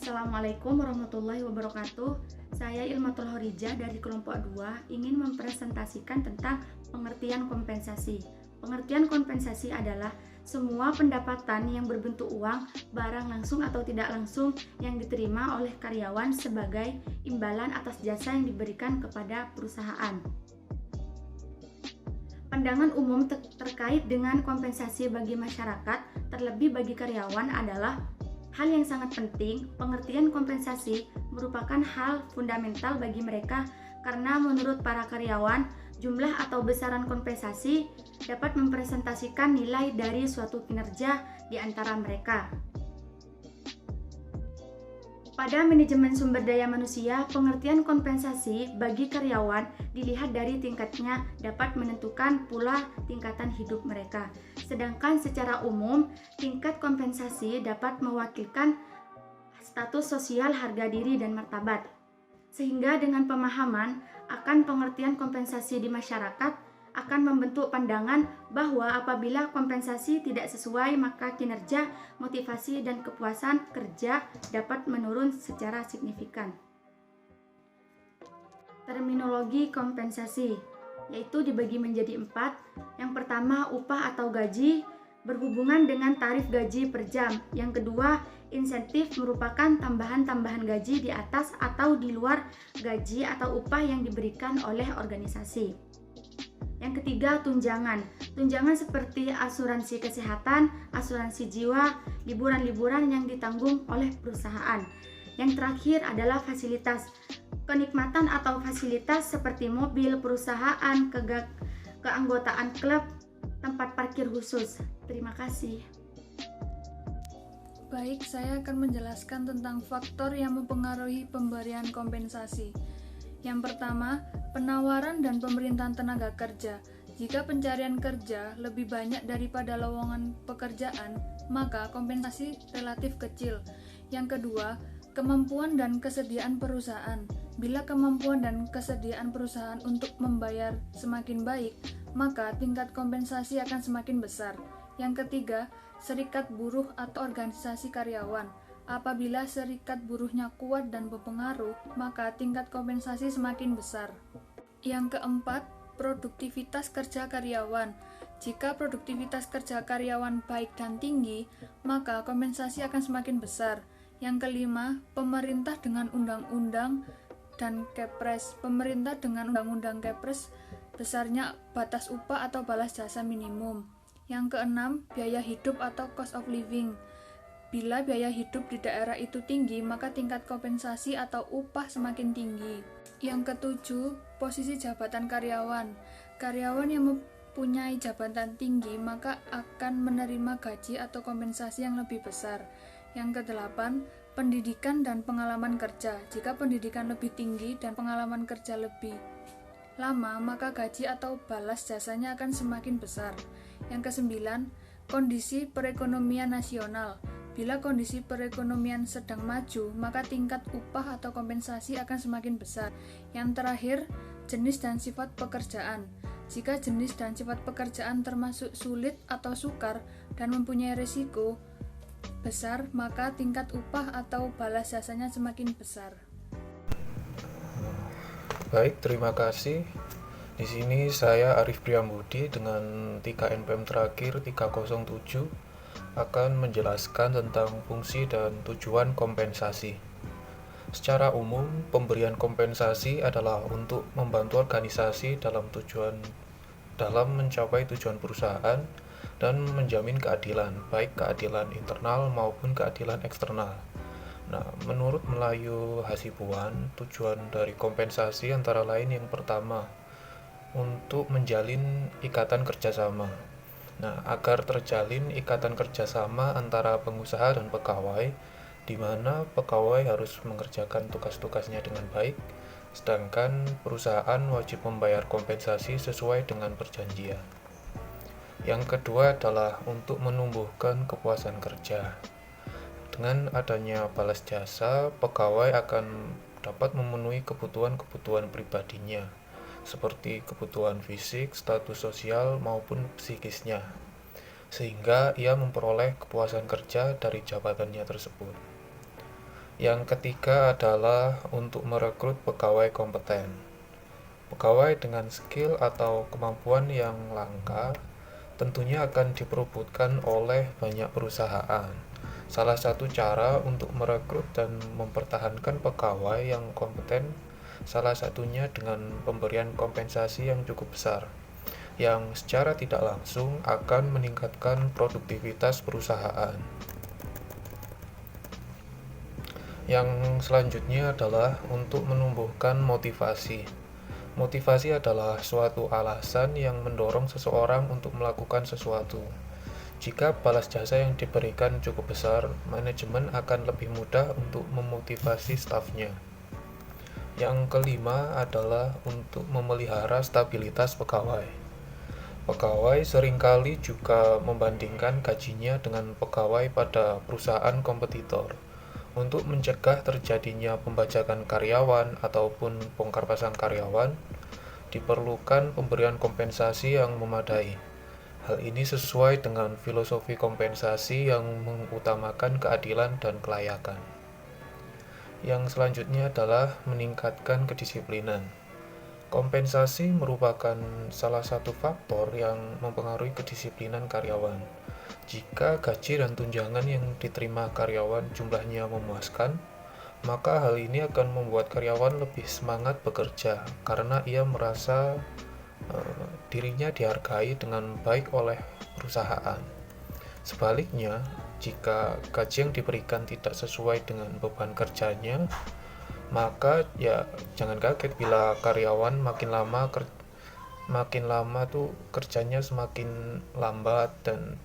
Assalamualaikum warahmatullahi wabarakatuh. Saya Ilmatul Horijah dari kelompok 2 ingin mempresentasikan tentang pengertian kompensasi. Pengertian kompensasi adalah semua pendapatan yang berbentuk uang, barang langsung atau tidak langsung yang diterima oleh karyawan sebagai imbalan atas jasa yang diberikan kepada perusahaan. Pandangan umum terkait dengan kompensasi bagi masyarakat, terlebih bagi karyawan adalah hal yang sangat penting. Pengertian kompensasi merupakan hal fundamental bagi mereka karena menurut para karyawan, jumlah atau besaran kompensasi dapat mempresentasikan nilai dari suatu kinerja di antara mereka. Pada manajemen sumber daya manusia, pengertian kompensasi bagi karyawan dilihat dari tingkatnya dapat menentukan pula tingkatan hidup mereka. Sedangkan secara umum, tingkat kompensasi dapat mewakilkan status sosial, harga diri, dan martabat. Sehingga dengan pemahaman akan pengertian kompensasi di masyarakat akan membentuk pandangan bahwa apabila kompensasi tidak sesuai, maka kinerja, motivasi, dan kepuasan kerja dapat menurun secara signifikan. Terminologi kompensasi yaitu dibagi menjadi 4. Yang pertama, upah atau gaji berhubungan dengan tarif gaji per jam. Yang kedua, insentif merupakan tambahan-tambahan gaji di atas atau di luar gaji atau upah yang diberikan oleh organisasi. Yang ketiga, tunjangan. Tunjangan seperti asuransi kesehatan, asuransi jiwa, liburan-liburan yang ditanggung oleh perusahaan. Yang terakhir adalah fasilitas. Kenikmatan atau fasilitas seperti mobil, perusahaan, keanggotaan klub, tempat parkir khusus. Terima kasih. Baik, saya akan menjelaskan tentang faktor yang mempengaruhi pemberian kompensasi. Yang pertama, penawaran dan pemerintahan tenaga kerja. Jika pencarian kerja lebih banyak daripada lowongan pekerjaan, maka kompensasi relatif kecil. Yang kedua, kemampuan dan kesediaan perusahaan. Bila kemampuan dan kesediaan perusahaan untuk membayar semakin baik, maka tingkat kompensasi akan semakin besar. Yang ketiga, serikat buruh atau organisasi karyawan. Apabila serikat buruhnya kuat dan berpengaruh, maka tingkat kompensasi semakin besar. Yang keempat, produktivitas kerja karyawan. Jika produktivitas kerja karyawan baik dan tinggi, maka kompensasi akan semakin besar. Yang kelima, pemerintah dengan undang-undang dan Kepres. Pemerintah dengan undang-undang Kepres besarnya batas upah atau balas jasa minimum. Yang keenam, biaya hidup atau cost of living. Bila biaya hidup di daerah itu tinggi, maka tingkat kompensasi atau upah semakin tinggi. Yang ketujuh, posisi jabatan karyawan. Karyawan yang mempunyai jabatan tinggi maka akan menerima gaji atau kompensasi yang lebih besar. Yang kedelapan, pendidikan dan pengalaman kerja. Jika pendidikan lebih tinggi dan pengalaman kerja lebih lama, maka gaji atau balas jasanya akan semakin besar. Yang kesembilan, kondisi perekonomian nasional. Bila kondisi perekonomian sedang maju, maka tingkat upah atau kompensasi akan semakin besar. Yang terakhir, jenis dan sifat pekerjaan. Jika jenis dan sifat pekerjaan termasuk sulit atau sukar dan mempunyai risiko besar, maka tingkat upah atau balas jasanya semakin besar. Baik, terima kasih. Di sini saya Arif Priyambudi dengan 3 NPM terakhir 307 akan menjelaskan tentang fungsi dan tujuan kompensasi. Secara umum, pemberian kompensasi adalah untuk membantu organisasi dalam mencapai tujuan perusahaan dan menjamin keadilan, baik keadilan internal maupun keadilan eksternal. Nah, menurut Melayu Hasibuan, tujuan dari kompensasi antara lain yang pertama, untuk menjalin ikatan kerjasama. Nah, agar terjalin ikatan kerjasama antara pengusaha dan pegawai, di mana pegawai harus mengerjakan tugas-tugasnya dengan baik, sedangkan perusahaan wajib membayar kompensasi sesuai dengan perjanjian. Yang kedua adalah untuk menumbuhkan kepuasan kerja. Dengan adanya balas jasa, pegawai akan dapat memenuhi kebutuhan-kebutuhan pribadinya, seperti kebutuhan fisik, status sosial, maupun psikisnya, sehingga ia memperoleh kepuasan kerja dari jabatannya tersebut. Yang ketiga adalah untuk merekrut pegawai kompeten. Pegawai dengan skill atau kemampuan yang langka tentunya akan diperebutkan oleh banyak perusahaan. Salah satu cara untuk merekrut dan mempertahankan pegawai yang kompeten salah satunya dengan pemberian kompensasi yang cukup besar, yang secara tidak langsung akan meningkatkan produktivitas perusahaan. Yang selanjutnya adalah untuk menumbuhkan motivasi. Motivasi adalah suatu alasan yang mendorong seseorang untuk melakukan sesuatu. Jika balas jasa yang diberikan cukup besar, manajemen akan lebih mudah untuk memotivasi stafnya. Yang kelima adalah untuk memelihara stabilitas pegawai. Pegawai seringkali juga membandingkan gajinya dengan pegawai pada perusahaan kompetitor. Untuk mencegah terjadinya pembajakan karyawan ataupun bongkar pasang karyawan, diperlukan pemberian kompensasi yang memadai. Hal ini sesuai dengan filosofi kompensasi yang mengutamakan keadilan dan kelayakan. Yang selanjutnya adalah meningkatkan kedisiplinan. Kompensasi merupakan salah satu faktor yang mempengaruhi kedisiplinan karyawan. Jika gaji dan tunjangan yang diterima karyawan jumlahnya memuaskan, maka hal ini akan membuat karyawan lebih semangat bekerja karena ia merasa dirinya dihargai dengan baik oleh perusahaan. Sebaliknya, jika gaji yang diberikan tidak sesuai dengan beban kerjanya, maka ya jangan kaget bila karyawan makin lama tuh kerjanya semakin lambat dan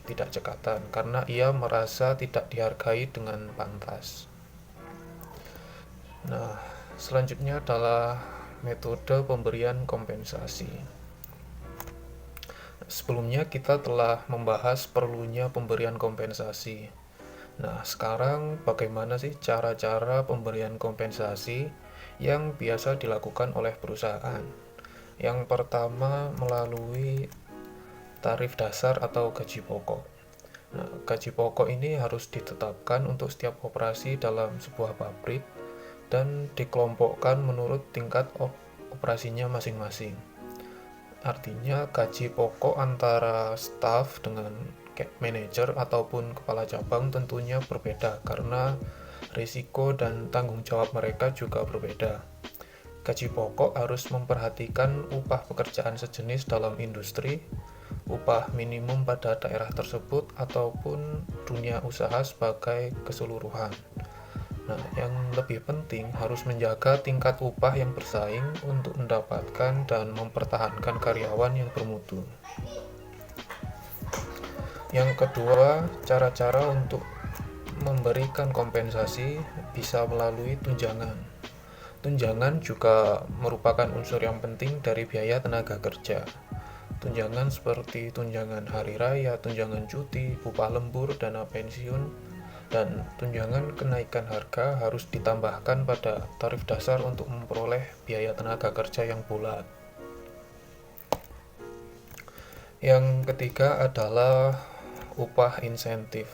tidak cekatan karena ia merasa tidak dihargai dengan pantas. Nah, selanjutnya adalah metode pemberian kompensasi. Sebelumnya kita telah membahas perlunya pemberian kompensasi. Nah, sekarang bagaimana sih cara-cara pemberian kompensasi yang biasa dilakukan oleh perusahaan? Yang pertama melalui tarif dasar atau gaji pokok. Nah, gaji pokok ini harus ditetapkan untuk setiap operasi dalam sebuah pabrik dan dikelompokkan menurut tingkat operasinya masing-masing. Artinya gaji pokok antara staf dengan manajer ataupun kepala cabang tentunya berbeda karena risiko dan tanggung jawab mereka juga berbeda. Gaji pokok harus memperhatikan upah pekerjaan sejenis dalam industri, upah minimum pada daerah tersebut, ataupun dunia usaha sebagai keseluruhan. Nah, yang lebih penting harus menjaga tingkat upah yang bersaing untuk mendapatkan dan mempertahankan karyawan yang bermutu. Yang kedua, cara-cara untuk memberikan kompensasi bisa melalui tunjangan. Tunjangan juga merupakan unsur yang penting dari biaya tenaga kerja. Tunjangan seperti tunjangan hari raya, tunjangan cuti, upah lembur, dana pensiun, dan tunjangan kenaikan harga harus ditambahkan pada tarif dasar untuk memperoleh biaya tenaga kerja yang bulat. Yang ketiga adalah upah insentif.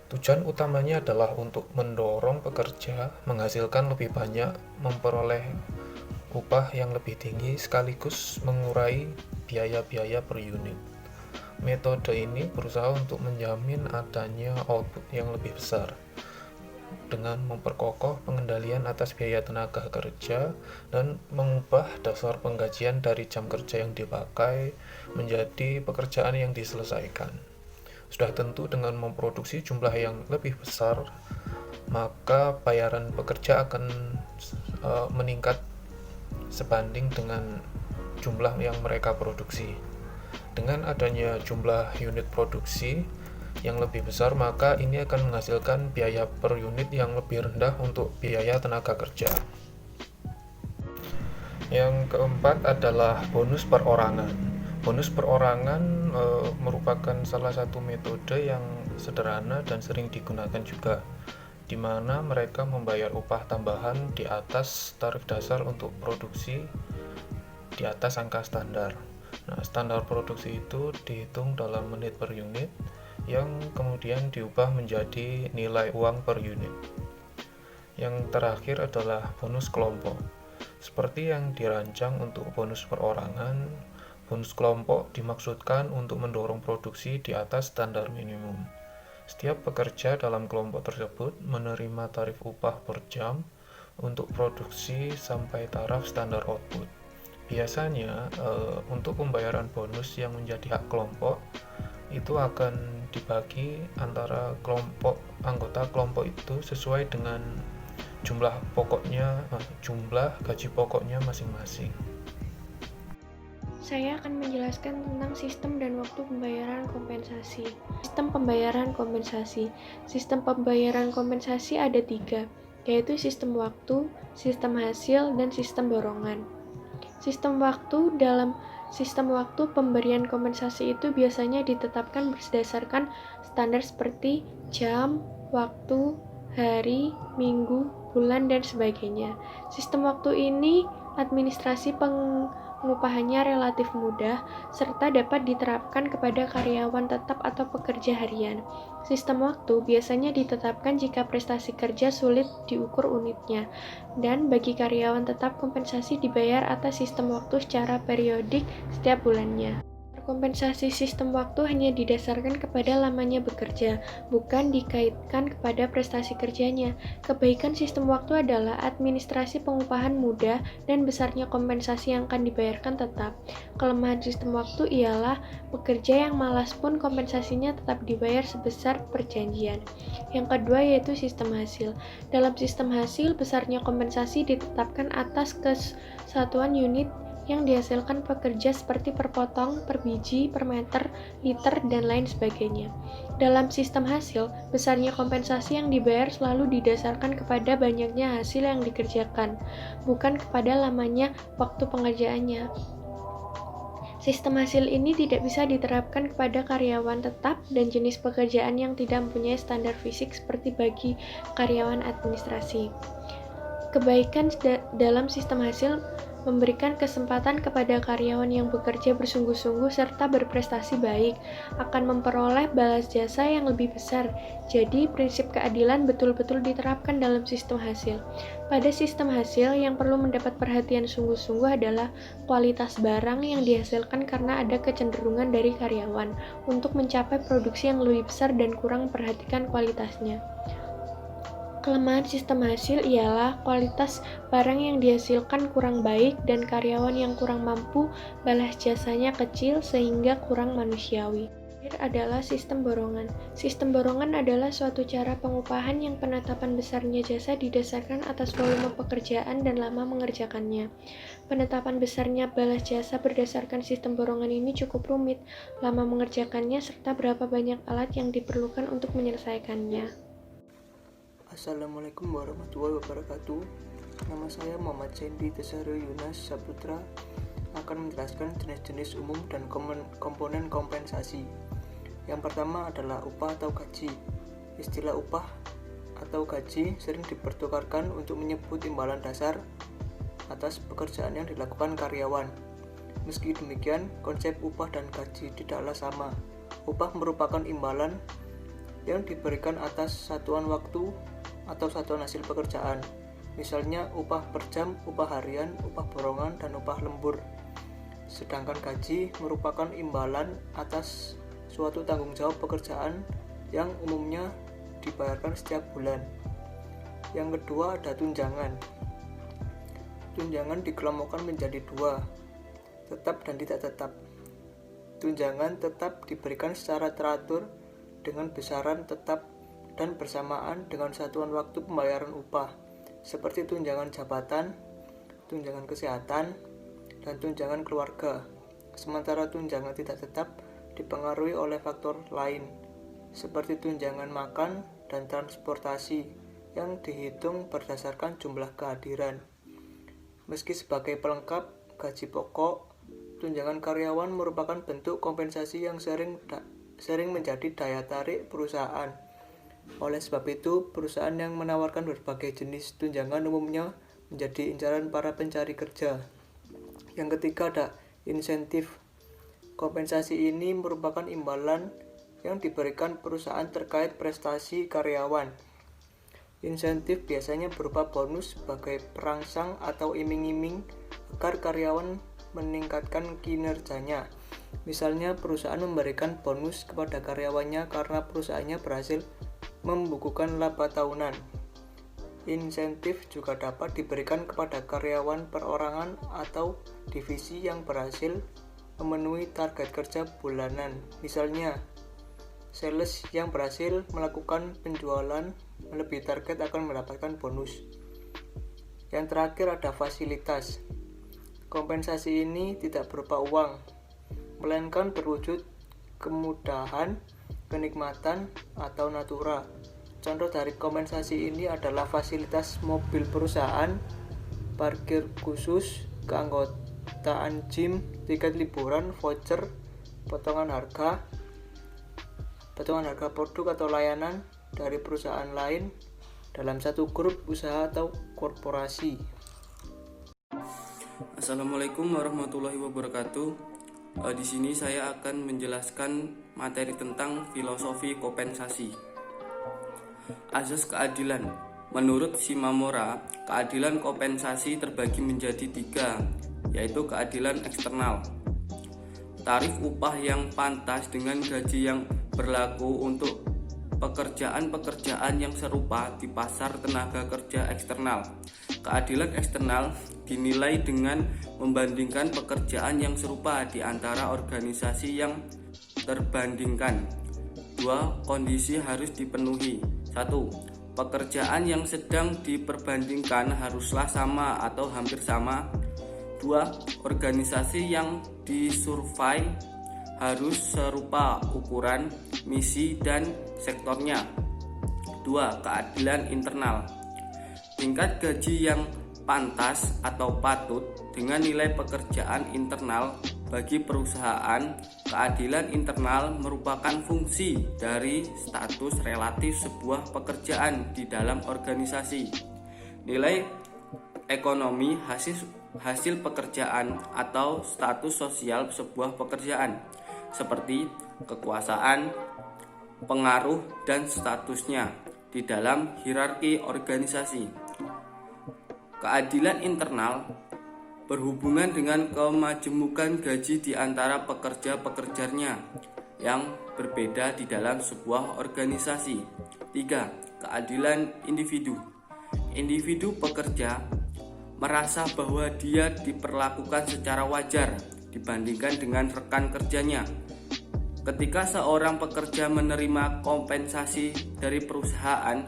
Tujuan utamanya adalah untuk mendorong pekerja menghasilkan lebih banyak, memperoleh upah yang lebih tinggi sekaligus mengurai biaya-biaya per unit. Metode ini berusaha untuk menjamin adanya output yang lebih besar dengan memperkokoh pengendalian atas biaya tenaga kerja dan mengubah dasar penggajian dari jam kerja yang dipakai menjadi pekerjaan yang diselesaikan. Sudah tentu dengan memproduksi jumlah yang lebih besar, maka bayaran pekerja akan meningkat sebanding dengan jumlah yang mereka produksi. Dengan adanya jumlah unit produksi yang lebih besar, maka ini akan menghasilkan biaya per unit yang lebih rendah untuk biaya tenaga kerja. Yang keempat adalah bonus perorangan. Bonus perorangan merupakan salah satu metode yang sederhana dan sering digunakan juga, di mana mereka membayar upah tambahan di atas tarif dasar untuk produksi di atas angka standar. Nah, standar produksi itu dihitung dalam menit per unit yang kemudian diubah menjadi nilai uang per unit. Yang terakhir adalah bonus kelompok. Seperti yang dirancang untuk bonus perorangan, bonus kelompok dimaksudkan untuk mendorong produksi di atas standar minimum. Setiap pekerja dalam kelompok tersebut menerima tarif upah per jam untuk produksi sampai taraf standar output. Biasanya, untuk pembayaran bonus yang menjadi hak kelompok, itu akan dibagi antara anggota kelompok itu sesuai dengan jumlah gaji pokoknya masing-masing. Saya akan menjelaskan tentang sistem dan waktu pembayaran kompensasi. Sistem pembayaran kompensasi. Sistem pembayaran kompensasi ada 3, yaitu sistem waktu, sistem hasil, dan sistem borongan. Sistem waktu. Dalam sistem waktu, pemberian kompensasi itu biasanya ditetapkan berdasarkan standar seperti jam, waktu, hari, minggu, bulan, dan sebagainya. Sistem waktu ini administrasi pengupahannya relatif mudah, serta dapat diterapkan kepada karyawan tetap atau pekerja harian. Sistem waktu biasanya ditetapkan jika prestasi kerja sulit diukur unitnya, dan bagi karyawan tetap kompensasi dibayar atas sistem waktu secara periodik setiap bulannya. Kompensasi sistem waktu hanya didasarkan kepada lamanya bekerja, bukan dikaitkan kepada prestasi kerjanya. Kebaikan sistem waktu adalah administrasi pengupahan mudah dan besarnya kompensasi yang akan dibayarkan tetap. Kelemahan sistem waktu ialah pekerja yang malas pun kompensasinya tetap dibayar sebesar perjanjian. Yang kedua yaitu sistem hasil. Dalam sistem hasil, besarnya kompensasi ditetapkan atas kesatuan unit yang dihasilkan pekerja seperti per potong, per biji, per meter, liter, dan lain sebagainya. Dalam sistem hasil, besarnya kompensasi yang dibayar selalu didasarkan kepada banyaknya hasil yang dikerjakan, bukan kepada lamanya waktu pengerjaannya. Sistem hasil ini tidak bisa diterapkan kepada karyawan tetap dan jenis pekerjaan yang tidak mempunyai standar fisik seperti bagi karyawan administrasi. Kebaikan dalam sistem hasil memberikan kesempatan kepada karyawan yang bekerja bersungguh-sungguh serta berprestasi baik akan memperoleh balas jasa yang lebih besar. Jadi, prinsip keadilan betul-betul diterapkan dalam sistem hasil. Pada sistem hasil, yang perlu mendapat perhatian sungguh-sungguh adalah kualitas barang yang dihasilkan karena ada kecenderungan dari karyawan untuk mencapai produksi yang lebih besar dan kurang memperhatikan kualitasnya. Kelemahan sistem hasil ialah kualitas barang yang dihasilkan kurang baik dan karyawan yang kurang mampu, balas jasanya kecil sehingga kurang manusiawi. Terakhir adalah sistem borongan. Sistem borongan adalah suatu cara pengupahan yang penetapan besarnya jasa didasarkan atas volume pekerjaan dan lama mengerjakannya. Penetapan besarnya balas jasa berdasarkan sistem borongan ini cukup rumit, lama mengerjakannya serta berapa banyak alat yang diperlukan untuk menyelesaikannya. Assalamualaikum warahmatullahi wabarakatuh. Nama saya Muhammad Sendi Tesario Yunas Saputra akan menjelaskan jenis-jenis umum dan komponen kompensasi. Yang pertama adalah upah atau gaji. Istilah upah atau gaji sering dipertukarkan untuk menyebut imbalan dasar atas pekerjaan yang dilakukan karyawan. Meski demikian, konsep upah dan gaji tidaklah sama. Upah merupakan imbalan yang diberikan atas satuan waktu atau satuan hasil pekerjaan, misalnya upah per jam, upah harian, upah borongan, dan upah lembur. Sedangkan gaji merupakan imbalan atas suatu tanggung jawab pekerjaan yang umumnya dibayarkan setiap bulan. Yang kedua ada tunjangan. Tunjangan dikelompokkan menjadi 2, tetap dan tidak tetap. Tunjangan tetap diberikan secara teratur dengan besaran tetap dan bersamaan dengan satuan waktu pembayaran upah, seperti tunjangan jabatan, tunjangan kesehatan, dan tunjangan keluarga. Sementara tunjangan tidak tetap dipengaruhi oleh faktor lain, seperti tunjangan makan dan transportasi yang dihitung berdasarkan jumlah kehadiran. Meski sebagai pelengkap gaji pokok, tunjangan karyawan merupakan bentuk kompensasi yang sering menjadi daya tarik perusahaan. Oleh sebab itu, perusahaan yang menawarkan berbagai jenis tunjangan umumnya menjadi incaran para pencari kerja. Yang ketiga ada insentif. Kompensasi ini merupakan imbalan yang diberikan perusahaan terkait prestasi karyawan. Insentif biasanya berupa bonus sebagai perangsang atau iming-iming agar karyawan meningkatkan kinerjanya. Misalnya, perusahaan memberikan bonus kepada karyawannya karena perusahaannya berhasil membukukan laba tahunan. Insentif juga dapat diberikan kepada karyawan perorangan atau divisi yang berhasil memenuhi target kerja bulanan. Misalnya, sales yang berhasil melakukan penjualan melebihi target akan mendapatkan bonus. Yang terakhir ada fasilitas. Kompensasi ini tidak berupa uang, melainkan berwujud kemudahan, kenikmatan, atau natura. Contoh dari kompensasi ini adalah fasilitas mobil perusahaan, parkir khusus, keanggotaan gym, tiket liburan, voucher, potongan harga produk atau layanan dari perusahaan lain dalam satu grup usaha atau korporasi. Assalamualaikum warahmatullahi wabarakatuh. Di sini saya akan menjelaskan materi tentang filosofi kompensasi. Azas keadilan. Menurut Shimamura, keadilan kompensasi terbagi menjadi 3, yaitu keadilan eksternal. Tarif upah yang pantas dengan gaji yang berlaku untuk pekerjaan-pekerjaan yang serupa di pasar tenaga kerja eksternal. Keadilan eksternal dinilai dengan membandingkan pekerjaan yang serupa di antara organisasi yang terbandingkan. 2. Kondisi harus dipenuhi. 1. Pekerjaan yang sedang diperbandingkan haruslah sama atau hampir sama. 2. Organisasi yang disurvei harus serupa ukuran, misi, dan sektornya. 2. Keadilan internal. Tingkat gaji yang pantas atau patut dengan nilai pekerjaan internal bagi perusahaan. Keadilan internal merupakan fungsi dari status relatif sebuah pekerjaan di dalam organisasi. Nilai ekonomi hasil pekerjaan atau status sosial sebuah pekerjaan, seperti kekuasaan, pengaruh, dan statusnya di dalam hierarki organisasi. Keadilan internal berhubungan dengan kemajemukan gaji di antara pekerja-pekerjanya yang berbeda di dalam sebuah organisasi. 3. Keadilan individu. Individu pekerja merasa bahwa dia diperlakukan secara wajar dibandingkan dengan rekan kerjanya. Ketika seorang pekerja menerima kompensasi dari perusahaan,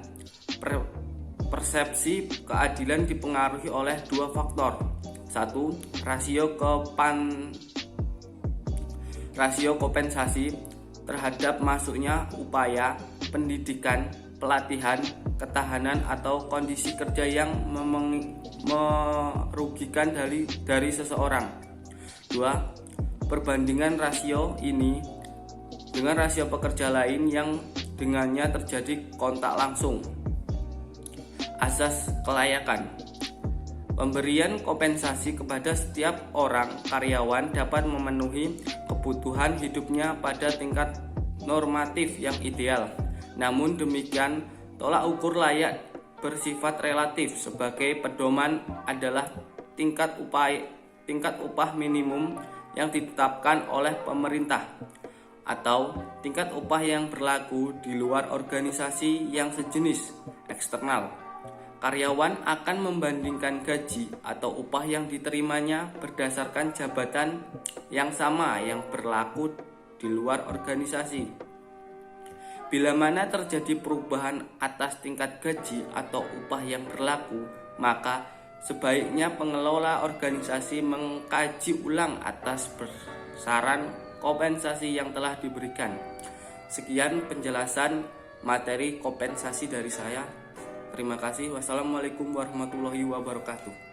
persepsi keadilan dipengaruhi oleh 2 faktor. 1. Rasio kompensasi terhadap masuknya upaya, pendidikan, pelatihan, ketahanan, atau kondisi kerja yang merugikan dari seseorang. 2. Perbandingan rasio ini dengan rasio pekerja lain yang dengannya terjadi kontak langsung. Asas kelayakan. Pemberian kompensasi kepada setiap orang karyawan dapat memenuhi kebutuhan hidupnya pada tingkat normatif yang ideal. Namun demikian, tolak ukur layak bersifat relatif. Sebagai pedoman adalah tingkat upah minimum yang ditetapkan oleh pemerintah atau tingkat upah yang berlaku di luar organisasi yang sejenis eksternal. Karyawan akan membandingkan gaji atau upah yang diterimanya berdasarkan jabatan yang sama yang berlaku di luar organisasi. Bila mana terjadi perubahan atas tingkat gaji atau upah yang berlaku, maka sebaiknya pengelola organisasi mengkaji ulang atas besaran kompensasi yang telah diberikan. Sekian penjelasan materi kompensasi dari saya. Terima kasih. Wassalamualaikum warahmatullahi wabarakatuh.